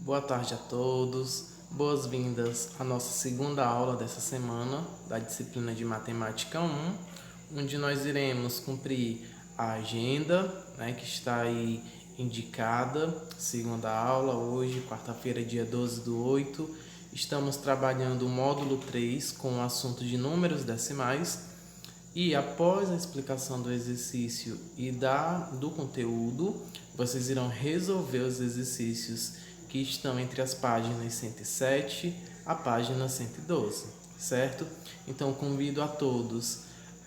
Boa tarde a todos, boas-vindas à nossa segunda aula dessa semana da disciplina de Matemática 1, onde nós iremos cumprir a agenda, que está aí indicada, segunda aula, hoje, quarta-feira, dia 12/8, estamos trabalhando o módulo 3 com o assunto de números decimais e após a explicação do exercício e do conteúdo, vocês irão resolver os exercícios que estão entre as páginas 107 a página 112, certo? Então convido a todos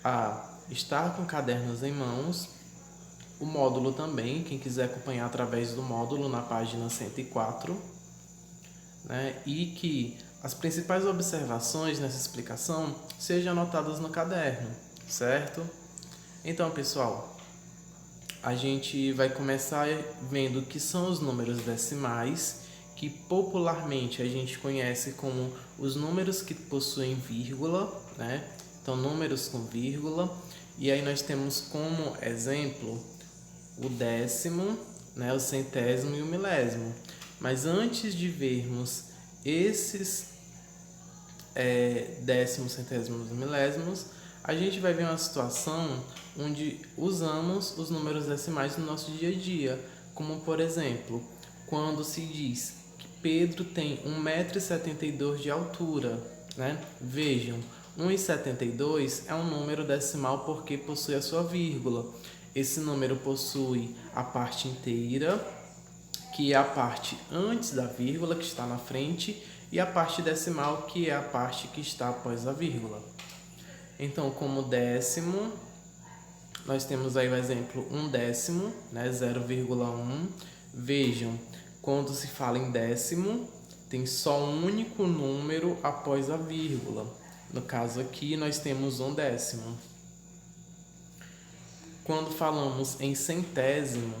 a estar com cadernos em mãos, o módulo também, quem quiser acompanhar através do módulo na página 104, e que as principais observações nessa explicação sejam anotadas no caderno, certo? Então, pessoal, a gente vai começar vendo o que são os números decimais, que popularmente a gente conhece como os números que possuem vírgula, Então, números com vírgula. E aí nós temos como exemplo o décimo, o centésimo e o milésimo. Mas antes de vermos esses décimos, centésimos e milésimos, a gente vai ver uma situação onde usamos os números decimais no nosso dia a dia, como por exemplo, quando se diz que Pedro tem 1,72 m de altura, Vejam, 1,72 é um número decimal porque possui a sua vírgula. Esse número possui a parte inteira, que é a parte antes da vírgula, que está na frente, e a parte decimal, que é a parte que está após a vírgula. Então, como décimo, nós temos aí o exemplo 1/10, 0,1. Vejam, quando se fala em décimo, tem só um único número após a vírgula. No caso aqui, nós temos 1/10. Quando falamos em centésimo,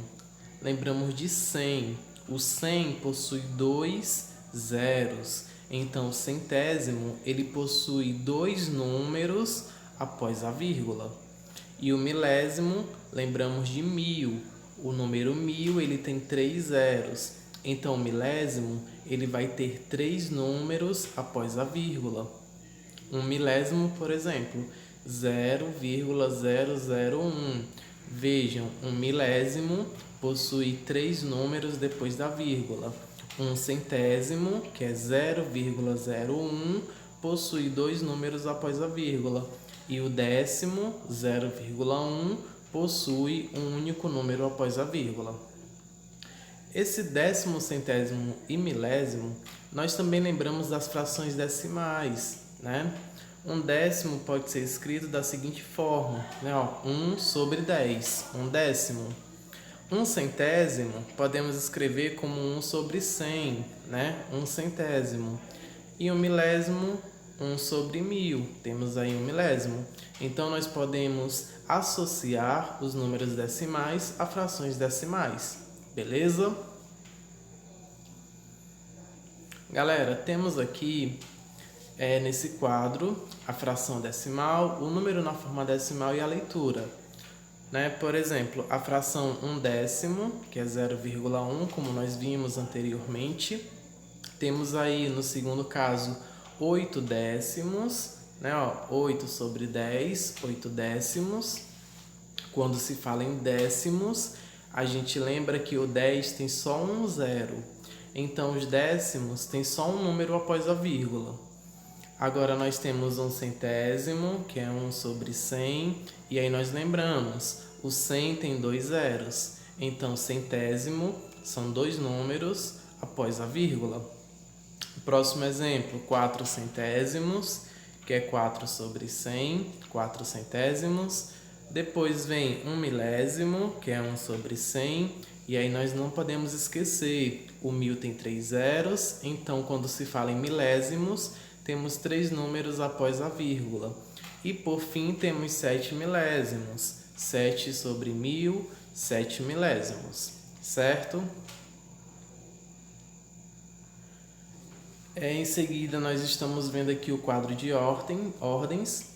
lembramos de 100. O 100 possui 2 zeros. Então, o centésimo, ele possui 2 números após a vírgula. E o milésimo, lembramos de 1000. O número 1000, ele tem 3 zeros. Então, o milésimo, ele vai ter 3 números após a vírgula. Um milésimo, por exemplo, 0,001. Vejam, um milésimo possui 3 números depois da vírgula. Um centésimo, que é 0,01, possui 2 números após a vírgula. E o décimo, 0,1, possui um único número após a vírgula. Esse décimo, centésimo e milésimo, nós também lembramos das frações decimais, Um décimo pode ser escrito da seguinte forma, 1/10, um décimo. Um centésimo podemos escrever como 1/100, um centésimo. E um milésimo, 1/1000, temos aí um milésimo. Então, nós podemos associar os números decimais a frações decimais, beleza? Galera, temos aqui nesse quadro a fração decimal, o número na forma decimal e a leitura. Por exemplo, a fração 1/10, que é 0,1, como nós vimos anteriormente. Temos aí, no segundo caso, 8 décimos, 8/10, 8 décimos. Quando se fala em décimos, a gente lembra que o 10 tem só um zero. Então, os décimos têm só um número após a vírgula. Agora, nós temos um centésimo, que é 1/100. E aí nós lembramos, o 100 tem 2 zeros. Então, centésimo são 2 números após a vírgula. O próximo exemplo, 4 centésimos, que é 4/100, 4 centésimos. Depois vem 1 milésimo, que é 1/100. E aí nós não podemos esquecer, o 1000 tem 3 zeros. Então, quando se fala em milésimos, temos 3 números após a vírgula. E por fim, temos 7 milésimos. 7/1000, 7 milésimos, certo? Em seguida, nós estamos vendo aqui o quadro de ordens.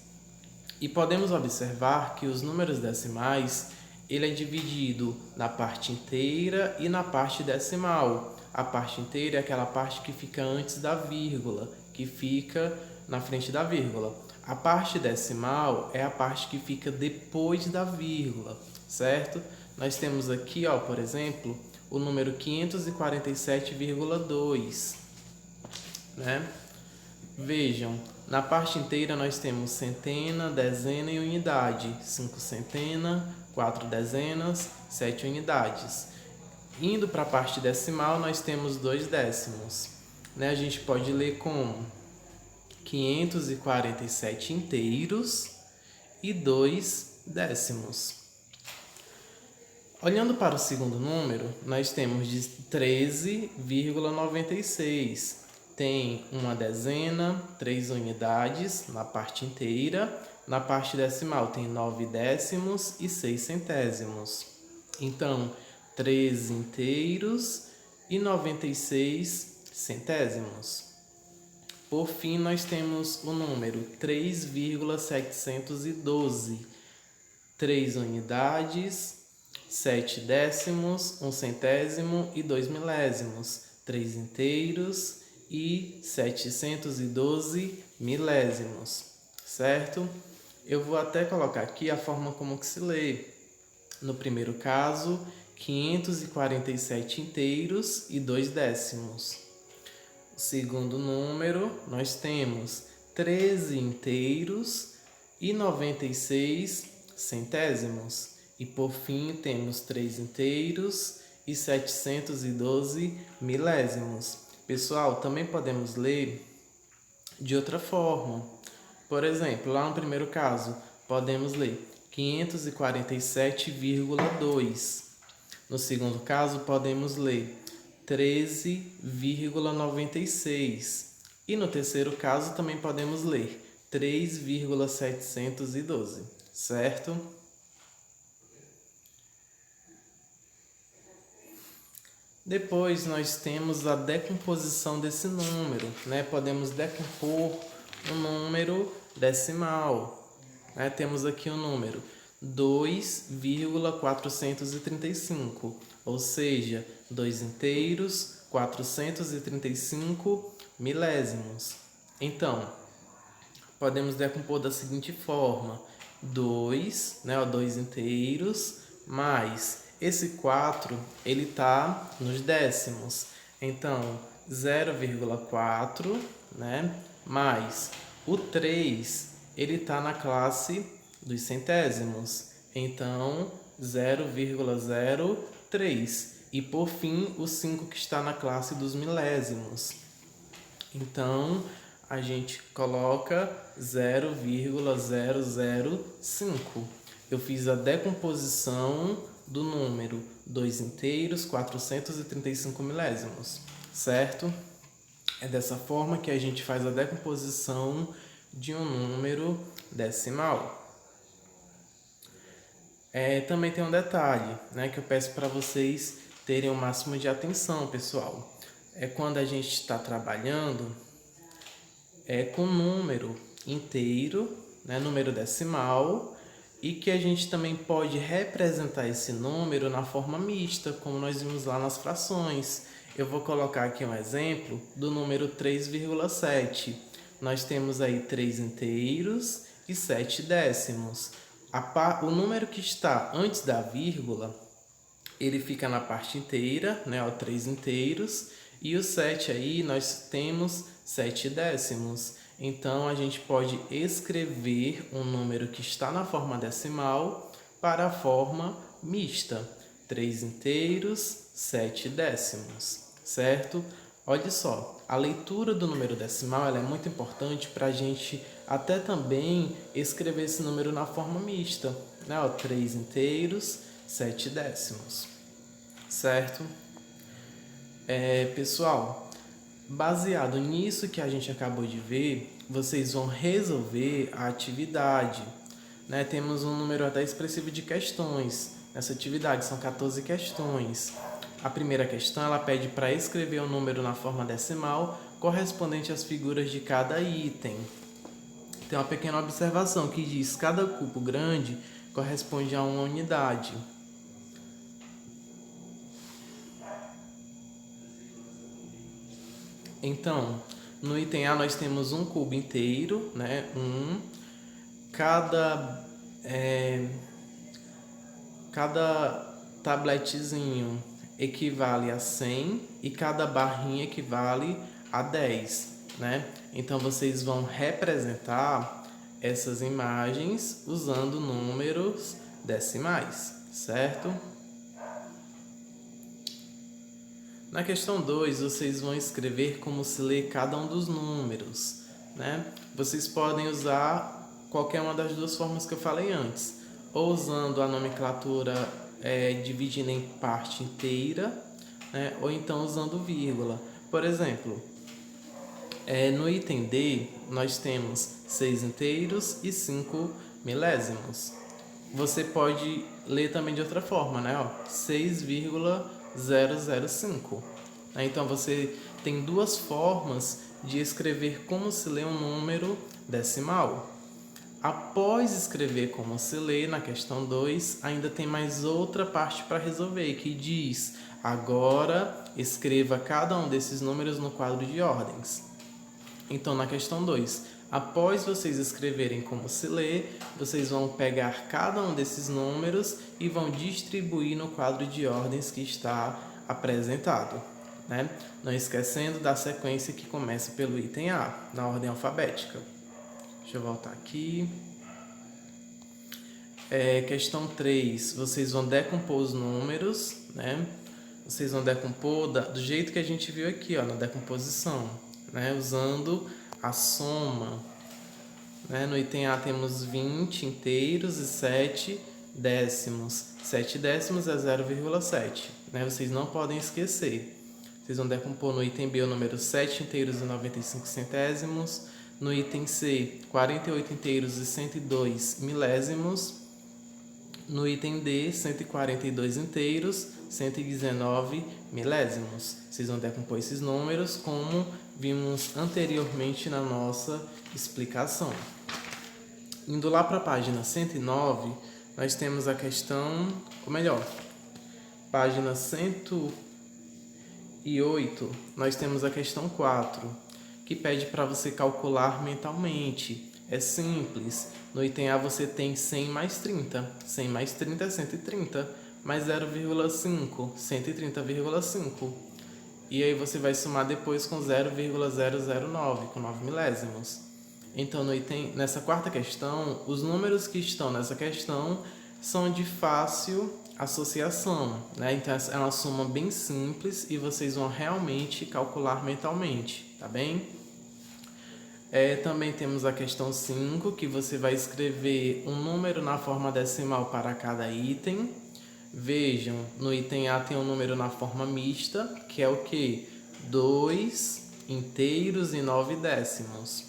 E podemos observar que os números decimais, ele é dividido na parte inteira e na parte decimal. A parte inteira é aquela parte que fica antes da vírgula, que fica na frente da vírgula. A parte decimal é a parte que fica depois da vírgula, certo? Nós temos aqui, ó, por exemplo, o número 547,2, né? Vejam, na parte inteira nós temos centena, dezena e unidade. 5 centenas, 4 dezenas, 7 unidades. Indo para a parte decimal, nós temos 2 décimos, né? A gente pode ler como 547 inteiros e 2 décimos. Olhando para o segundo número, nós temos de 13,96. Tem uma dezena, 3 unidades na parte inteira. Na parte decimal tem 9 décimos e 6 centésimos. Então, 13 inteiros e 96 centésimos. Por fim, nós temos o número 3,712. 3 unidades, 7 décimos, 1 centésimo e 2 milésimos. 3 inteiros e 712 milésimos, certo? Eu vou até colocar aqui a forma como que se lê. No primeiro caso, 547 inteiros e 2 décimos. O segundo número, nós temos 13 inteiros e 96 centésimos. E por fim, temos 3 inteiros e 712 milésimos. Pessoal, também podemos ler de outra forma. Por exemplo, lá no primeiro caso, podemos ler 547,2. No segundo caso, podemos ler 13,96. E no terceiro caso, também podemos ler 3,712, certo? Depois nós temos a decomposição desse número, né? Podemos decompor um número decimal, né? Temos aqui o número 2,435, ou seja, 2 inteiros, 435 milésimos. Então, podemos decompor da seguinte forma: 2, né, 2 inteiros, mais esse 4, ele está nos décimos. Então, 0,4, né, mais o 3, ele está na classe dos centésimos. Então, 0,03. E, por fim, o 5 que está na classe dos milésimos. Então, a gente coloca 0,005. Eu fiz a decomposição do número 2 inteiros, 435 milésimos, certo? É dessa forma que a gente faz a decomposição de um número decimal. Também tem um detalhe, né, que eu peço para vocês terem o máximo de atenção, pessoal. Quando a gente está trabalhando com número inteiro, né, número decimal, e que a gente também pode representar esse número na forma mista, como nós vimos lá nas frações. Eu vou colocar aqui um exemplo do número 3,7. Nós temos aí 3 inteiros e 7 décimos. O número que está antes da vírgula, ele fica na parte inteira, né, 3 inteiros, e o 7 aí nós temos 7 décimos. Então, a gente pode escrever um número que está na forma decimal para a forma mista. 3 inteiros, 7 décimos, certo? Olha só, a leitura do número decimal ela é muito importante para a gente até também escrever esse número na forma mista, né? 3 inteiros, 7 décimos, certo? Pessoal, baseado nisso que a gente acabou de ver, vocês vão resolver a atividade, né? Temos um número até expressivo de questões. Nessa atividade são 14 questões. A primeira questão ela pede para escrever o número na forma decimal correspondente às figuras de cada item. Tem uma pequena observação que diz que cada cubo grande corresponde a uma unidade. Então, no item A nós temos um cubo inteiro, né? Cada, cada tabletezinho equivale a 100 e cada barrinha equivale a 10, né? Então, vocês vão representar essas imagens usando números decimais, certo? Na questão 2, vocês vão escrever como se lê cada um dos números, né? Vocês podem usar qualquer uma das duas formas que eu falei antes, ou usando a nomenclatura dividindo em parte inteira, né? Ou então usando vírgula. Por exemplo, no item D, nós temos 6 inteiros e 5 milésimos. Você pode ler também de outra forma, né? 6,005. Então, você tem duas formas de escrever como se lê um número decimal. Após escrever como se lê, na questão 2, ainda tem mais outra parte para resolver, que diz: agora escreva cada um desses números no quadro de ordens. Então, na questão 2, após vocês escreverem como se lê, vocês vão pegar cada um desses números e vão distribuir no quadro de ordens que está apresentado, né? Não esquecendo da sequência que começa pelo item A, na ordem alfabética. Deixa eu voltar aqui. Questão 3, vocês vão decompor os números, né? Vocês vão decompor do jeito que a gente viu aqui, ó, na decomposição, né? Usando a soma, né? No item A temos 20 inteiros e 7 décimos. 7 décimos é 0,7, né? Vocês não podem esquecer. Vocês vão decompor no item B o número 7 inteiros e 95 centésimos. No item C, 48 inteiros e 102 milésimos. No item D, 142 inteiros, 119 milésimos. Vocês vão decompor esses números como vimos anteriormente na nossa explicação. Indo lá para a página 109, nós temos a questão, ou melhor, página 108, nós temos a questão 4, que pede para você calcular mentalmente. É simples. No item A você tem 100 mais 30. 100 mais 30 é 130. Mais 0,5, 130,5. E aí você vai somar depois com 0,009, com 9 milésimos. Então, nessa quarta questão, os números que estão nessa questão são de fácil associação, né? Então, é uma soma bem simples e vocês vão realmente calcular mentalmente, tá bem? Também temos a questão 5, que você vai escrever um número na forma decimal para cada item. Vejam, no item A tem um número na forma mista, que é o quê? 2 inteiros e 9 décimos.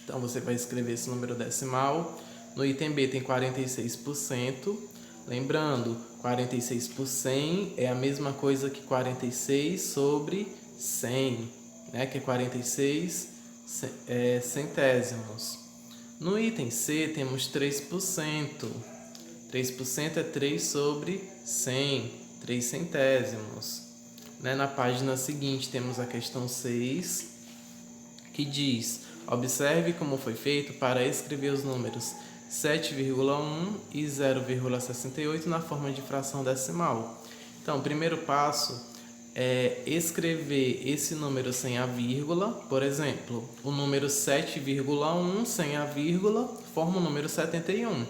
Então, você vai escrever esse número decimal. No item B tem 46%. Lembrando, 46 por 100 é a mesma coisa que 46 sobre 100, né? Que é 46 centésimos. No item C temos 3%. 3% é 3 sobre 100, 3 centésimos. Né? Na página seguinte temos a questão 6, que diz: observe como foi feito para escrever os números 7,1 e 0,68 na forma de fração decimal. Então, o primeiro passo é escrever esse número sem a vírgula. Por exemplo, o número 7,1 sem a vírgula forma o número 71.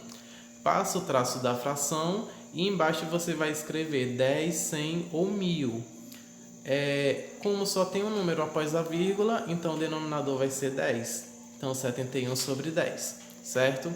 Passa o traço da fração e embaixo você vai escrever 10, 100 ou 1000. Como só tem um número após a vírgula, então o denominador vai ser 10. Então, 71 sobre 10, certo?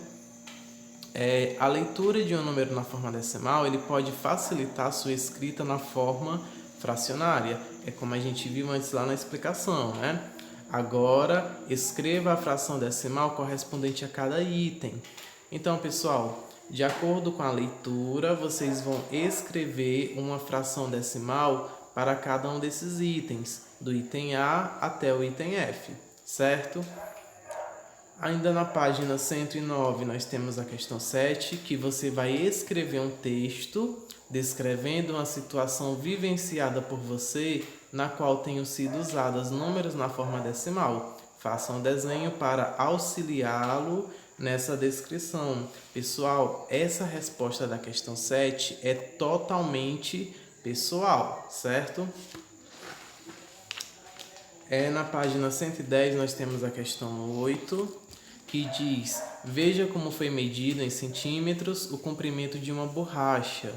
A leitura de um número na forma decimal, ele pode facilitar a sua escrita na forma fracionária. É como a gente viu antes lá na explicação, né? Agora, escreva a fração decimal correspondente a cada item. Então, pessoal, de acordo com a leitura, vocês vão escrever uma fração decimal para cada um desses itens, do item A até o item F, certo? Ainda na página 109, nós temos a questão 7, que você vai escrever um texto descrevendo uma situação vivenciada por você na qual tenham sido usados números na forma decimal. Faça um desenho para auxiliá-lo nessa descrição. Pessoal, essa resposta da questão 7 é totalmente pessoal, certo? Na página 110 nós temos a questão 8, que diz: veja como foi medido em centímetros o comprimento de uma borracha.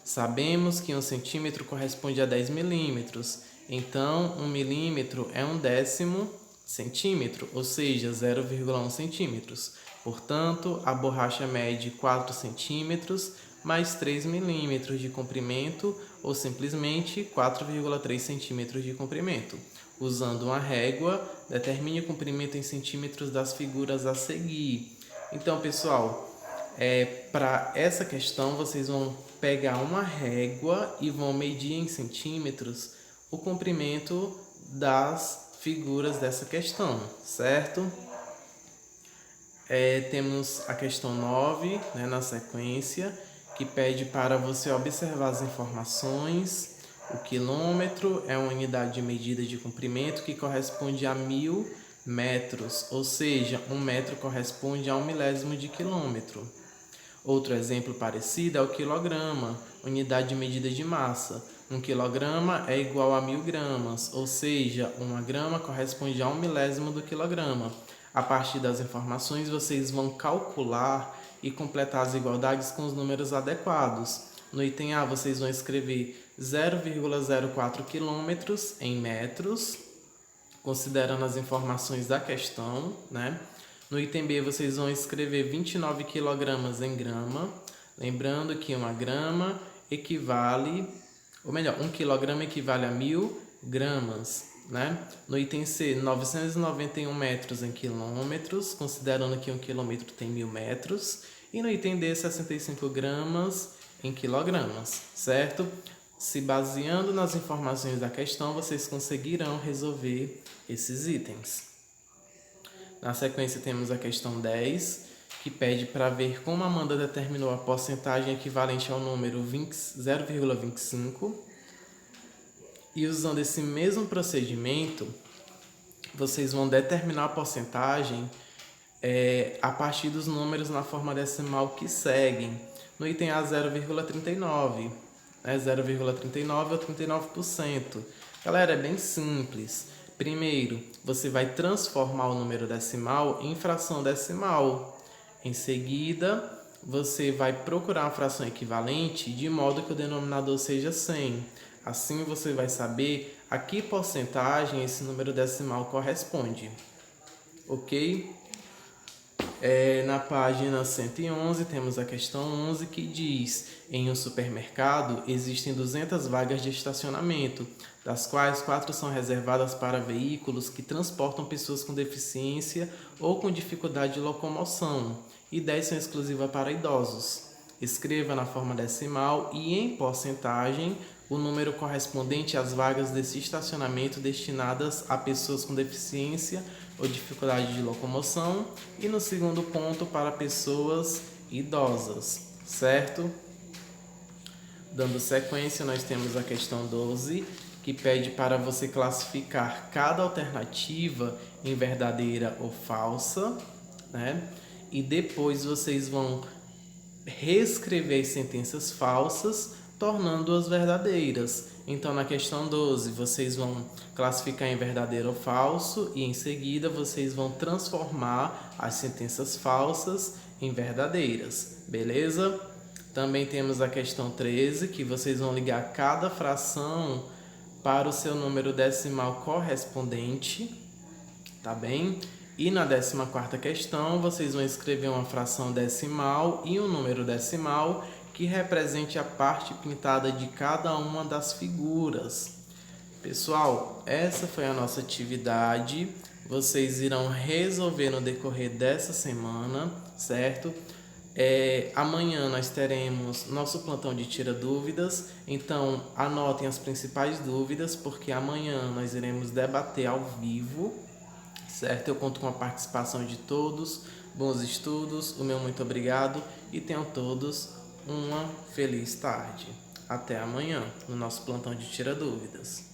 Sabemos que 1 centímetro corresponde a 10 milímetros, então 1 milímetro é 1/10 centímetro, ou seja, 0,1 centímetros. Portanto, a borracha mede 4 centímetros mais 3 milímetros de comprimento, ou simplesmente 4,3 centímetros de comprimento. Usando uma régua, determine o comprimento em centímetros das figuras a seguir. Então, pessoal, para essa questão, vocês vão pegar uma régua e vão medir em centímetros o comprimento das figuras dessa questão, certo? Temos a questão 9, né, na sequência, que pede para você observar as informações. O quilômetro é uma unidade de medida de comprimento que corresponde a 1000 metros, ou seja, 1 metro corresponde a 1 milésimo de quilômetro. Outro exemplo parecido é o quilograma, unidade de medida de massa. 1 quilograma é igual a 1000 gramas, ou seja, 1 grama corresponde a 1 milésimo do quilograma. A partir das informações, vocês vão calcular e completar as igualdades com os números adequados. No item A, vocês vão escrever 0,04 quilômetros em metros, considerando as informações da questão, né? No item B, vocês vão escrever 29 kg em grama, lembrando que 1 grama equivale, ou melhor, 1 kg equivale a 1000 gramas, né? No item C, 991 metros em quilômetros, considerando que 1 quilômetro tem 1000 metros. E no item D, 65 gramas em quilogramas, certo? Se baseando nas informações da questão, vocês conseguirão resolver esses itens. Na sequência, temos a questão 10, que pede para ver como Amanda determinou a porcentagem equivalente ao número 0,25. E usando esse mesmo procedimento, vocês vão determinar a porcentagem a partir dos números na forma decimal que seguem. No item A, 0,39. 0,39 ou 39%. Galera, é bem simples. Primeiro, você vai transformar o número decimal em fração decimal. Em seguida, você vai procurar uma fração equivalente de modo que o denominador seja 100. Assim, você vai saber a que porcentagem esse número decimal corresponde. Ok? Na página 111, temos a questão 11, que diz: em um supermercado existem 200 vagas de estacionamento, das quais 4 são reservadas para veículos que transportam pessoas com deficiência ou com dificuldade de locomoção, e 10 são exclusivas para idosos. Escreva na forma decimal e em porcentagem o número correspondente às vagas desse estacionamento destinadas a pessoas com deficiência ou dificuldade de locomoção, e no segundo ponto para pessoas idosas, certo? Dando sequência, nós temos a questão 12, que pede para você classificar cada alternativa em verdadeira ou falsa, né? E depois vocês vão reescrever as sentenças falsas, tornando-as verdadeiras. Então, na questão 12, vocês vão classificar em verdadeiro ou falso e, em seguida, vocês vão transformar as sentenças falsas em verdadeiras, beleza? Também temos a questão 13, que vocês vão ligar cada fração para o seu número decimal correspondente, tá bem? E na 14ª questão, vocês vão escrever uma fração decimal e um número decimal que represente a parte pintada de cada uma das figuras. Pessoal, essa foi a nossa atividade. Vocês irão resolver no decorrer dessa semana, certo? Amanhã nós teremos nosso plantão de tira dúvidas, então anotem as principais dúvidas, porque amanhã nós iremos debater ao vivo, certo? Eu conto com a participação de todos. Bons estudos, o meu muito obrigado e tenham todos uma feliz tarde. Até amanhã no nosso plantão de tira dúvidas.